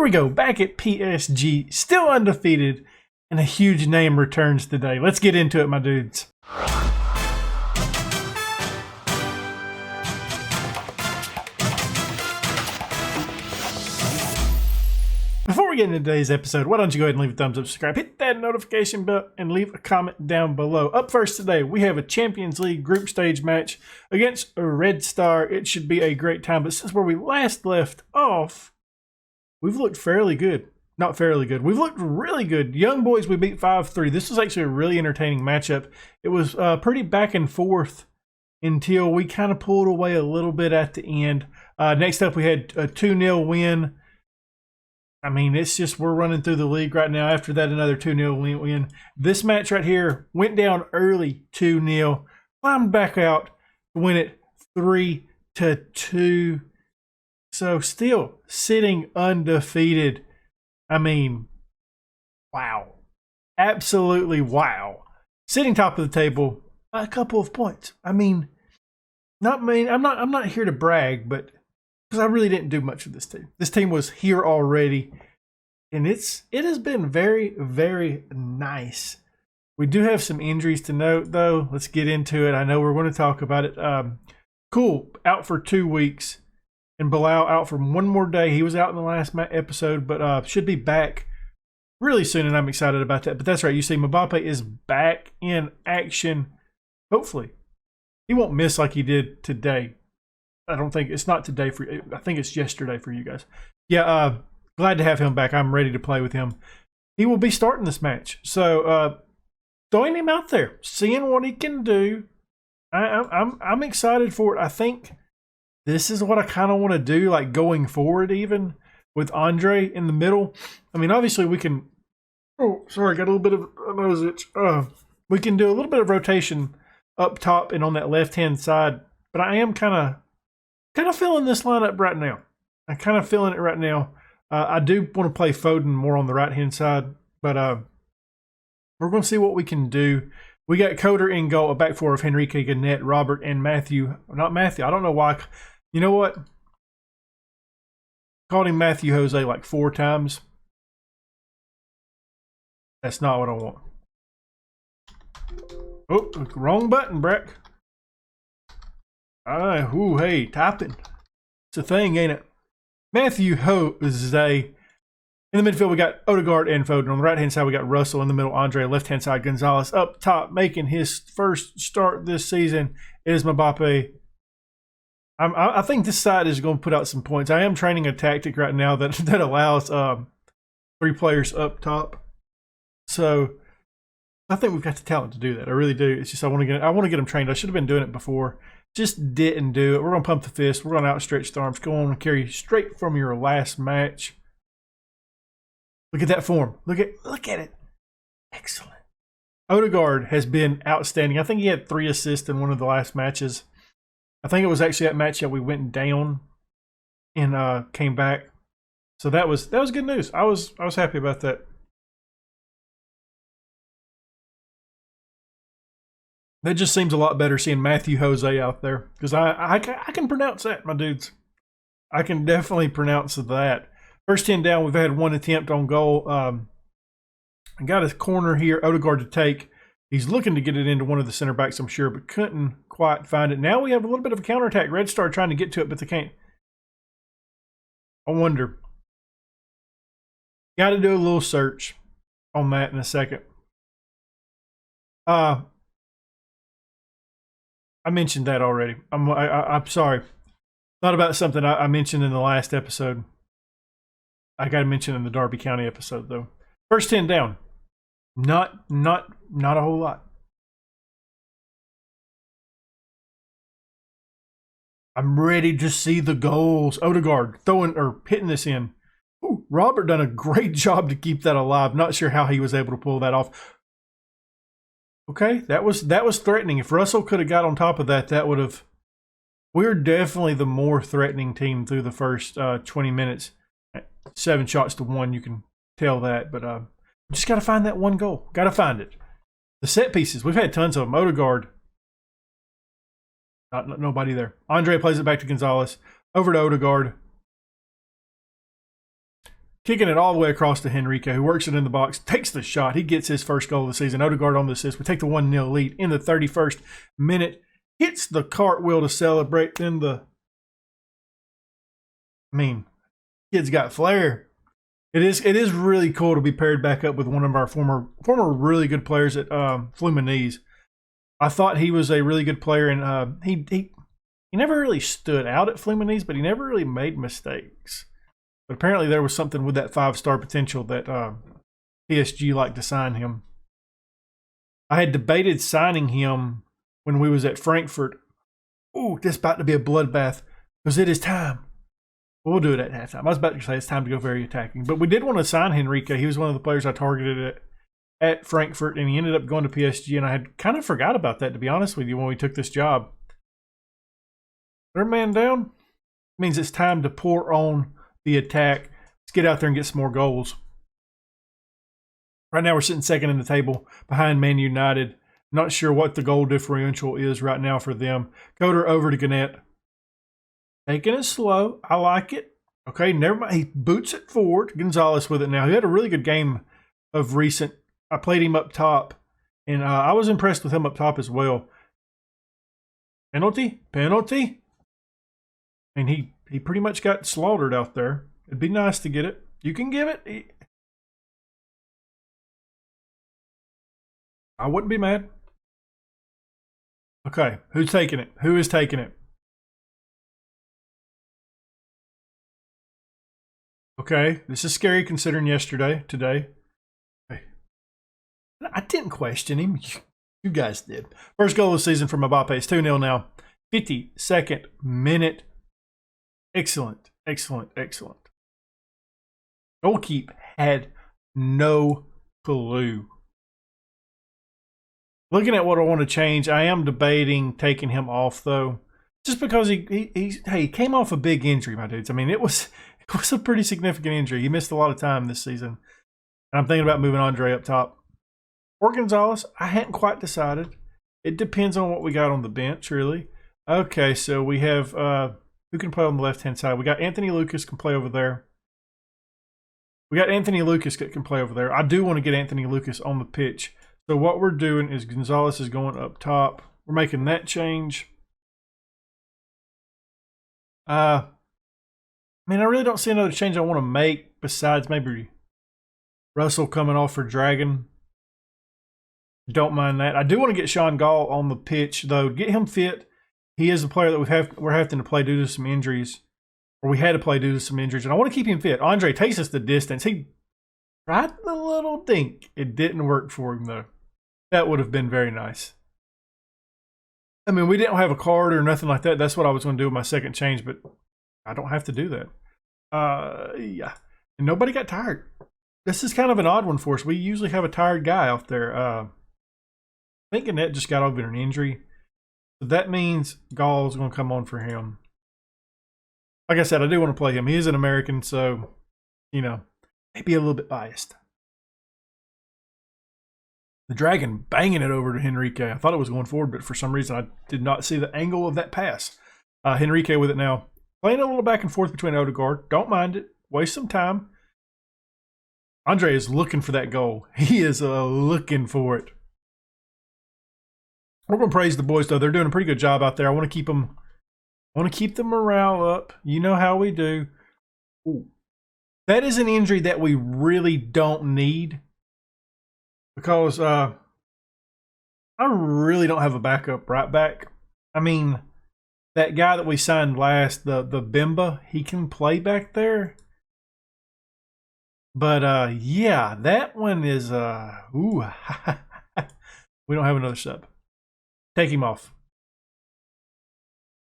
we go, back at PSG, still undefeated, and a huge name returns today. Let's get into it, my dudes. Before we get into today's episode, why don't you go ahead and leave a thumbs up, subscribe, hit that notification bell, and leave a comment down below. Up first today, we have a Champions League group stage match against a Red Star. It should be a great time, but since where we last left off, we've looked fairly good. Not fairly good. We've looked really good. Young Boys, we beat 5-3. This was actually a really entertaining matchup. It was pretty back and forth until we kind of pulled away a little bit at the end. Next up, we had a 2-0 win. I mean, it's just we're running through the league right now. After that, another 2-0 win. This match right here went down early 2-0. Climbed back out to win it 3-2. So still sitting undefeated. I mean, wow. Absolutely wow. Sitting top of the table, a couple of points. I mean, I'm not here to brag, but because I really didn't do much with this team. This team was here already, and it has been very, very nice. We do have some injuries to note, though. Let's get into it. I know we're going to talk about it. Cool, out for 2 weeks, and Bilal out for one more day. He was out in the last episode, but should be back really soon, and I'm excited about that. But that's right. You see, Mbappe is back in action. Hopefully, he won't miss like he did today. I don't think it's not today for you. I think it's yesterday for you guys. Yeah, glad to have him back. I'm ready to play with him. He will be starting this match. So throwing him out there, seeing what he can do. I'm excited for it. I think this is what I kind of want to do, like going forward, even with Andre in the middle. I mean, obviously we can. Oh, sorry, got a little bit of a nose itch. We can do a little bit of rotation up top and on that left-hand side. But I am kind of feeling this lineup right now. I'm kind of feeling it right now. I do want to play Foden more on the right-hand side, but we're going to see what we can do. We got Coder in goal, a back four of Henrique, Gannett, Robert, and Matthew. Not Matthew. I don't know why. You know what? Called him Matthew Jose like 4 times. That's not what I want. Oh, wrong button, Breck. Hey, typing. It's a thing, ain't it? Matthew Jose. In the midfield, we got Odegaard and Foden. On the right-hand side, we got Russell. In the middle, Andre. Left-hand side, Gonzalez. Up top, making his first start this season is Mbappe. I think this side is going to put out some points. I am training a tactic right now that allows 3 players up top. So I think we've got the talent to do that. I really do. It's just I want to get them trained. I should have been doing it before. Just didn't do it. We're going to pump the fist. We're going to outstretch the arms. Go on and carry straight from your last match. Look at that form. Look at it. Excellent. Odegaard has been outstanding. I think he had 3 assists in one of the last matches. I think it was actually that match that we went down and came back. So that was good news. I was happy about that. That just seems a lot better seeing Matthew Jose out there. Because I can pronounce that, my dudes. I can definitely pronounce that. First 10 down, we've had 1 attempt on goal. I got a corner here, Odegaard to take. He's looking to get it into one of the center backs, I'm sure, but couldn't quite find it. Now we have a little bit of a counterattack. Red Star trying to get to it, but they can't. I wonder. Got to do a little search on that in a second. I mentioned that already. I'm sorry. Not about something I mentioned in the last episode. I got to mention in the Derby County episode, though. First 10 down. Not a whole lot. I'm ready to see the goals. Odegaard throwing or hitting this in. Ooh, Robert done a great job to keep that alive. Not sure how he was able to pull that off. Okay, that was threatening. If Russell could have got on top of that, that would have. We're definitely the more threatening team through the first 20 minutes. 7 shots to 1, you can tell that. But just got to find that one goal. Got to find it. The set pieces, we've had tons of them. Odegaard. Nobody there. Andre plays it back to Gonzalez. Over to Odegaard. kicking it all the way across to Henrique, who works it in the box, takes the shot. He gets his first goal of the season. Odegaard on the assist. We take the 1-0 lead in the 31st minute. Hits the cartwheel to celebrate. Then kid's got flair. It is really cool to be paired back up with one of our former really good players at Fluminense. I thought he was a really good player, and he never really stood out at Fluminense, but he never really made mistakes. But apparently there was something with that 5-star potential that PSG liked to sign him. I had debated signing him when we was at Frankfurt. Ooh, this is about to be a bloodbath because it is time. We'll do it at halftime. I was about to say it's time to go very attacking. But we did want to sign Henrique. He was one of the players I targeted at Frankfurt, and he ended up going to PSG, and I had kind of forgot about that, to be honest with you, when we took this job. Third man down means it's time to pour on the attack. Let's get out there and get some more goals. Right now we're sitting second in the table behind Man United. Not sure what the goal differential is right now for them. Coder over to Gannett. Taking it slow. I like it. Okay, never mind. He boots it forward. Gonzalez with it now. He had a really good game of recent. I played him up top, and I was impressed with him up top as well. Penalty? And he pretty much got slaughtered out there. It'd be nice to get it. You can give it. I wouldn't be mad. Okay, who's taking it? Who is taking it? Okay, this is scary considering today. Okay. I didn't question him. You guys did. First goal of the season from Mbappe. It's 2-0 now. 52nd minute. Excellent. Goalkeep had no clue. Looking at what I want to change, I am debating taking him off though, just because he came off a big injury, my dudes. I mean, it was a pretty significant injury. He missed a lot of time this season, and I'm thinking about moving Andre up top or Gonzalez. I hadn't quite decided. It depends on what we got on the bench, really. Okay, so we have who can play on the left hand side. We got Anthony Lucas can play over there. I do want to get Anthony Lucas on the pitch. So what we're doing is Gonzalez is going up top. We're making that change. I really don't see another change I want to make besides maybe Russell coming off for Dragon. Don't mind that. I do want to get Sean Gall on the pitch, though. Get him fit. He is a player that we're having to play due to some injuries. Or we had to play due to some injuries. And I want to keep him fit. Andre takes us the distance. He tried the little dink. It didn't work for him, though. That would have been very nice. I mean, we didn't have a card or nothing like that. That's what I was going to do with my second change, but I don't have to do that. Yeah. And nobody got tired. This is kind of an odd one for us. We usually have a tired guy out there. I think Annette just got over an injury. So that means Gall's going to come on for him. Like I said, I do want to play him. He is an American, so, maybe a little bit biased. The Dragon banging it over to Henrique. I thought it was going forward, but for some reason I did not see the angle of that pass. Henrique with it now. Playing a little back and forth between Odegaard. Don't mind it. Waste some time. Andre is looking for that goal. He is looking for it. We're going to praise the boys, though. They're doing a pretty good job out there. I want to keep them. I want to keep the morale up. You know how we do. Ooh. That is an injury that we really don't need. Because I really don't have a backup right back. I mean, that guy that we signed last, the Bimba, he can play back there. But yeah, that one is ooh. We don't have another sub. Take him off.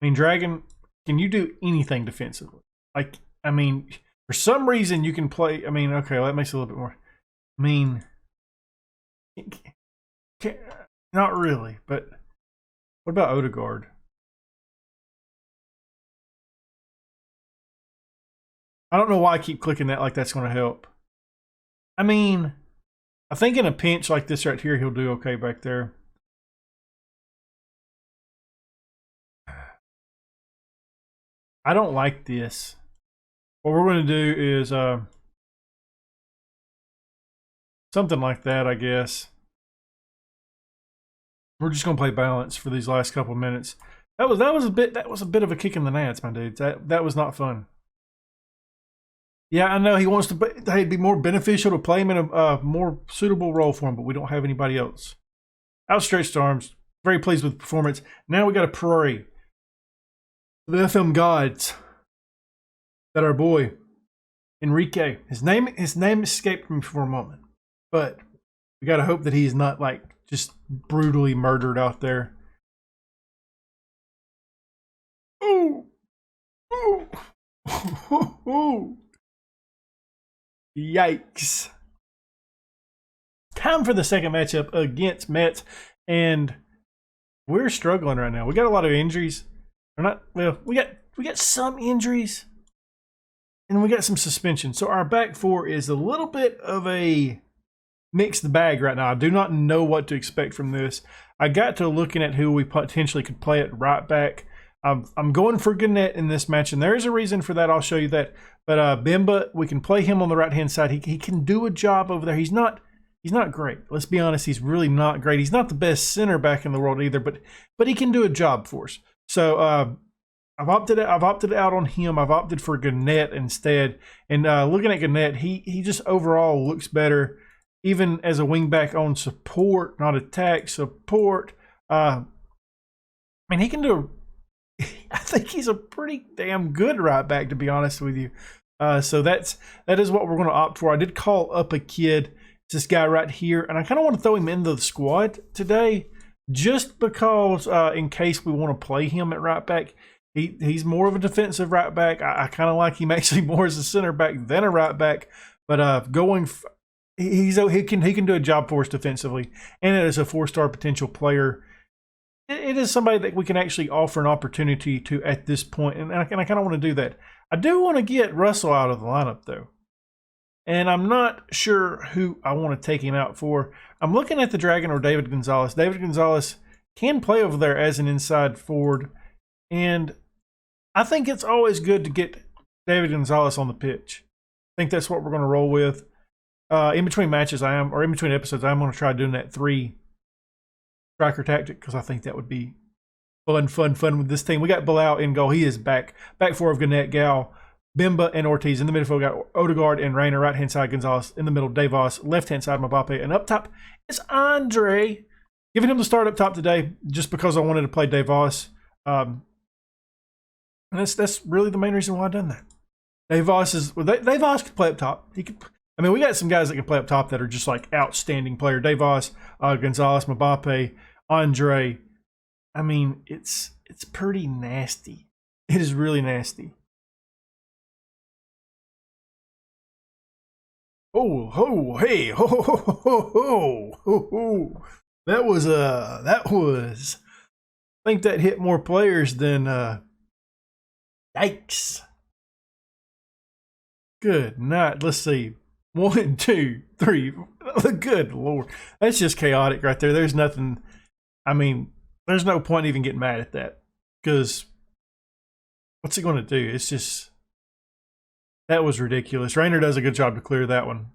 I mean, Dragon, can you do anything defensively? Like, I mean, for some reason you can play. I mean, okay, well, that makes it a little bit more. I mean, not really, but what about Odegaard? I don't know why I keep clicking that like that's going to help. I mean, I think in a pinch like this right here, he'll do okay back there. I don't like this. What we're going to do is Something like that, I guess. We're just gonna play balance for these last couple minutes. That was a bit of a kick in the nuts, my dudes. That was not fun. Yeah, I know he wants to. It'd be more beneficial to play him in a more suitable role for him, but we don't have anybody else. Outstretched arms. Very pleased with the performance. Now we got to pray the FM gods that our boy Enrique, his name escaped me for a moment, but we got to hope that he's not like just brutally murdered out there. Ooh, ooh, ooh. Yikes. Time for the second matchup against Mets, and we're struggling right now. We got a lot of injuries. We got some injuries, and we got some suspension. So our back four is a little bit of a mixed bag right now. I do not know what to expect from this. I got to looking at who we potentially could play at right back. I'm going for Gannett in this match, and there is a reason for that. I'll show you that. But Bimba, we can play him on the right-hand side. He can do a job over there. He's not great. Let's be honest. He's really not great. He's not the best center back in the world either, but he can do a job for us. So I've opted out on him. I've opted for Gannett instead. And looking at Gannett, he just overall looks better, even as a wingback on support, not attack, support. I mean, he can do. I think he's a pretty damn good right back, to be honest with you. So that is what we're going to opt for. I did call up a kid. It's this guy right here, and I kind of want to throw him into the squad today, just because in case we want to play him at right back. He's more of a defensive right back. I kind of like him actually more as a center back than a right back. But he can do a job for us defensively, and as a 4-star potential player. It is somebody that we can actually offer an opportunity to at this point, and I kind of want to do that. I do want to get Russell out of the lineup, though, and I'm not sure who I want to take him out for. I'm looking at the Dragon or David Gonzalez. David Gonzalez can play over there as an inside forward, and I think it's always good to get David Gonzalez on the pitch. I think that's what we're going to roll with. In between matches, in between episodes, I'm going to try doing that 3 striker tactic, because I think that would be fun with this team. We got Bilal in goal. He is back. Back 4 of Gannett, Gal, Bimba, and Ortiz. In the midfield, we got Odegaard and Reina. Right-hand side, Gonzalez. In the middle, Devos. Left-hand side, Mbappe. And up top is Andre. Giving him the start up top today, just because I wanted to play Devos. And that's really the main reason why I've done that. Devos could play up top. We got some guys that can play up top that are just like outstanding player. Devos, Gonzalez, Mbappe, Andre. I mean, it's pretty nasty. It is really nasty. Hey, that was. I think that hit more players than. Yikes. Good night. Let's see. 1, 2, 3. Good Lord. That's just chaotic right there. There's nothing. There's no point even getting mad at that. Because what's it going to do? It's just. That was ridiculous. Rainer does a good job to clear that one.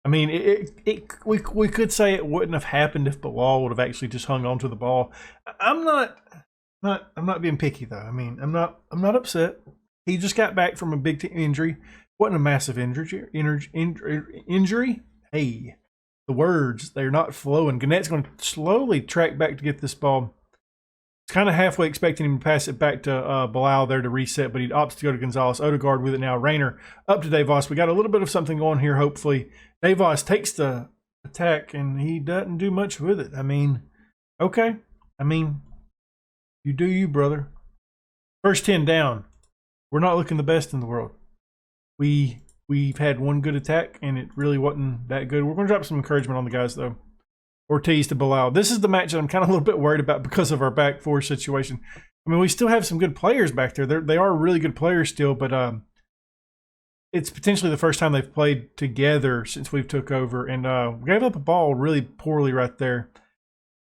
We could say it wouldn't have happened if Bilal would have actually just hung on to the ball. I'm not being picky though. I'm not upset. He just got back from a big injury. Wasn't a massive injury. Hey, the words, they're not flowing. Gannett's going to slowly track back to get this ball. It's kind of halfway expecting him to pass it back to Bilal there to reset, but he opts to go to Gonzalez. Odegaard with it now. Rainer up to Devos. We got a little bit of something going here, hopefully. Devos takes the attack, and he doesn't do much with it. Okay. You do you, brother. First 10 down. We're not looking the best in the world. We've had one good attack, and it really wasn't that good. We're going to drop some encouragement on the guys, though. Ortiz to Bilal. This is the match that I'm kind of a little bit worried about because of our back four situation. We still have some good players back there. They are really good players still, but it's potentially the first time they've played together since we've took over, and we gave up a ball really poorly right there.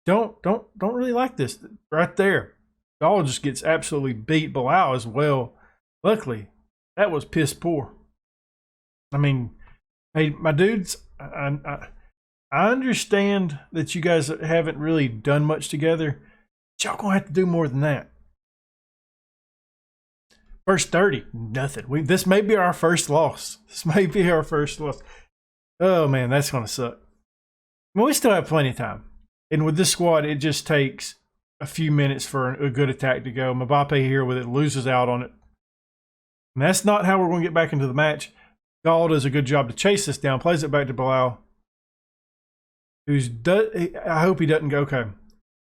Don't really like this right there. Ball just gets absolutely beat. Bilal as well. Luckily, that was piss poor. Hey, my dudes, I understand that you guys haven't really done much together. But y'all gonna have to do more than that. First 30, nothing. This may be our first loss. This may be our first loss. Oh man, that's gonna suck. Well, we still have plenty of time. And with this squad, it just takes a few minutes for a good attack to go. Mbappe here with it loses out on it. And that's not how we're going to get back into the match. Gall does a good job to chase this down, plays it back to Bilal. I hope he doesn't go. Okay.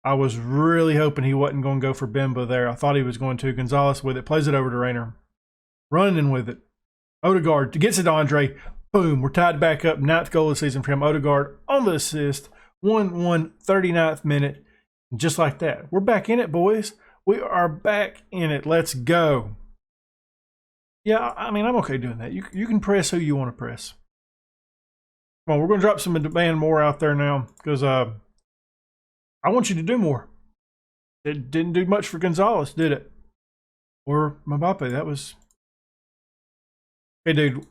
I was really hoping he wasn't going to go for Bemba there. I thought he was going to. Gonzalez with it, plays it over to Rayner. Running with it. Odegaard gets it to Andre. Boom, we're tied back up. 9th goal of the season for him. Odegaard on the assist. 1-1, 39th minute. And just like that, we're back in it, boys. We are back in it. Let's go. Yeah, I mean, I'm okay doing that. You can press who you want to press. Come on, we're going to drop some demand more out there now because I want you to do more. It didn't do much for Gonzalez, did it? Or Mbappe. That was... Hey, dude.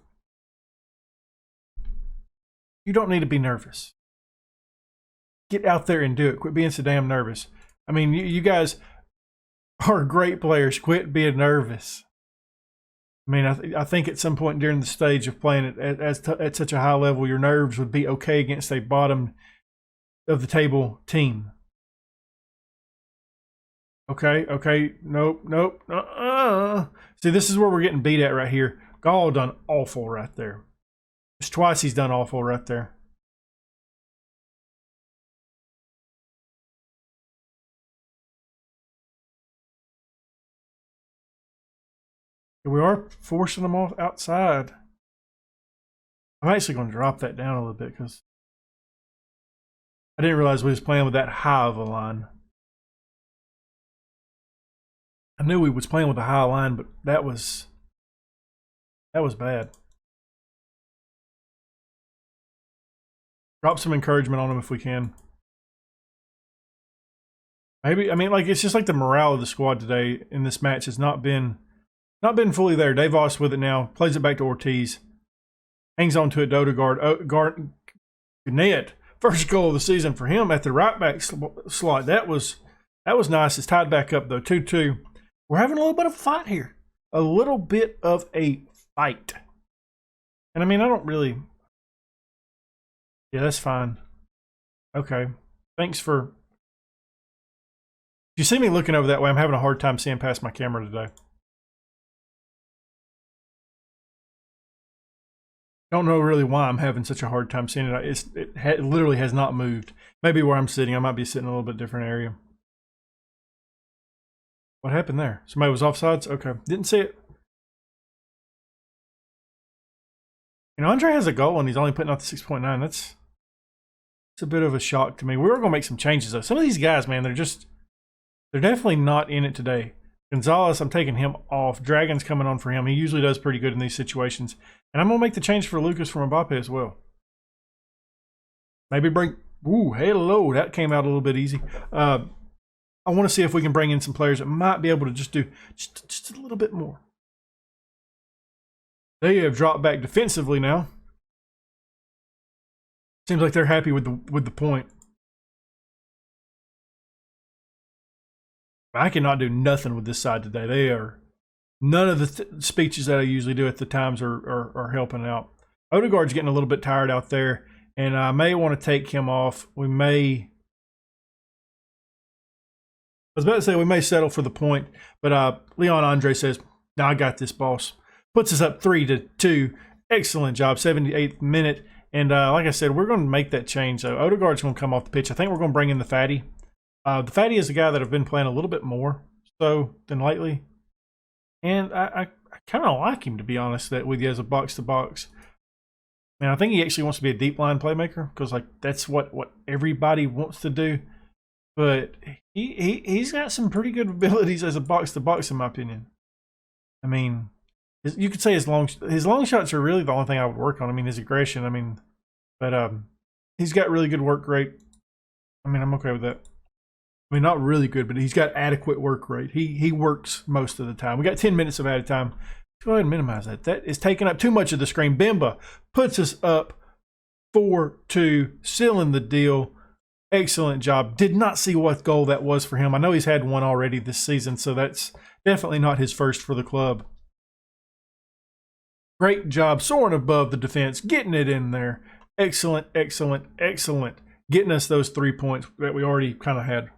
You don't need to be nervous. Get out there and do it. Quit being so damn nervous. I mean, you guys are great players. Quit being nervous. I mean, I think at some point during the stage of playing it at such a high level, your nerves would be okay against a bottom of the table team. Okay. Nope. See, this is where we're getting beat at right here. Gall done awful right there. It's twice he's done awful right there. We are forcing them off outside. I'm actually going to drop that down a little bit because I didn't realize we was playing with that high of a line. I knew we was playing with a high line, but that was bad. Drop some encouragement on them if we can. Maybe, I mean, like, it's just like the morale of the squad today in this match has not been fully there. Davos with it now. Plays it back to Ortiz. Hangs on to it to Odegaard. Net. First goal of the season for him at the right back slot. That was nice. It's tied back up though. 2-2. We're having a little bit of a fight here. A little bit of a fight. And I mean, I don't really... Yeah, that's fine. Okay. Thanks for... If you see me looking over that way, I'm having a hard time seeing past my camera today. Don't know really why I'm having such a hard time seeing it. It literally has not moved. Maybe where I'm sitting, I might be sitting in a little bit different area. What happened there? Somebody was offsides? Okay. Didn't see it. You know, Andre has a goal and he's only putting out the 6.9. That's a bit of a shock to me. We're going to make some changes though. Some of these guys, man, they're definitely not in it today. Gonzalez, I'm taking him off. Dragon's coming on for him. He usually does pretty good in these situations. And I'm going to make the change for Lucas from Mbappe as well. Maybe bring... Ooh, hello. That came out a little bit easy. I want to see if we can bring in some players that might be able to just do just a little bit more. They have dropped back defensively now. Seems like they're happy with the point. I cannot do nothing with this side today. They are... None of the speeches that I usually do at the times are helping out. Odegaard's getting a little bit tired out there, and I may want to take him off. We may... I was about to say we may settle for the point, but Leon Andre says, "No, I got this, boss." Puts us up 3-2. Excellent job. 78th minute. And like I said, we're going to make that change. So Odegaard's going to come off the pitch. I think we're going to bring in the Fatty. The Fatty is the guy that I've been playing a little bit more so than lately. And I kind of like him, to be honest, that with you as a box-to-box. And I think he actually wants to be a deep line playmaker because like that's what everybody wants to do. But he's got some pretty good abilities as a box-to-box, in my opinion. I mean, you could say his long shots are really the only thing I would work on. I mean, his aggression. I mean, but he's got really good work rate. I mean, I'm okay with that. I mean, not really good, but he's got adequate work rate. He works most of the time. We got 10 minutes of added time. Let's go ahead and minimize that. That is taking up too much of the screen. Bemba puts us up 4-2, sealing the deal. Excellent job. Did not see what goal that was for him. I know he's had one already this season, so that's definitely not his first for the club. Great job soaring above the defense, getting it in there. Excellent, excellent, excellent. Getting us those 3 points that we already kind of had.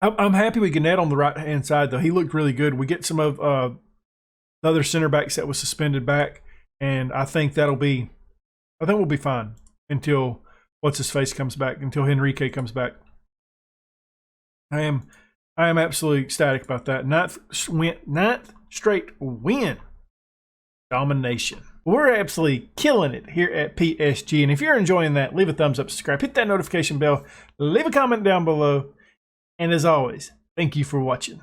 I'm happy we Gannett on the right-hand side, though. He looked really good. We get some of the other center backs that was suspended back, and I think we'll be fine until what's-his-face comes back, until Henrique comes back. I am absolutely ecstatic about that. Ninth straight win. Domination. We're absolutely killing it here at PSG. And if you're enjoying that, leave a thumbs up, subscribe, hit that notification bell, leave a comment down below. And as always, thank you for watching.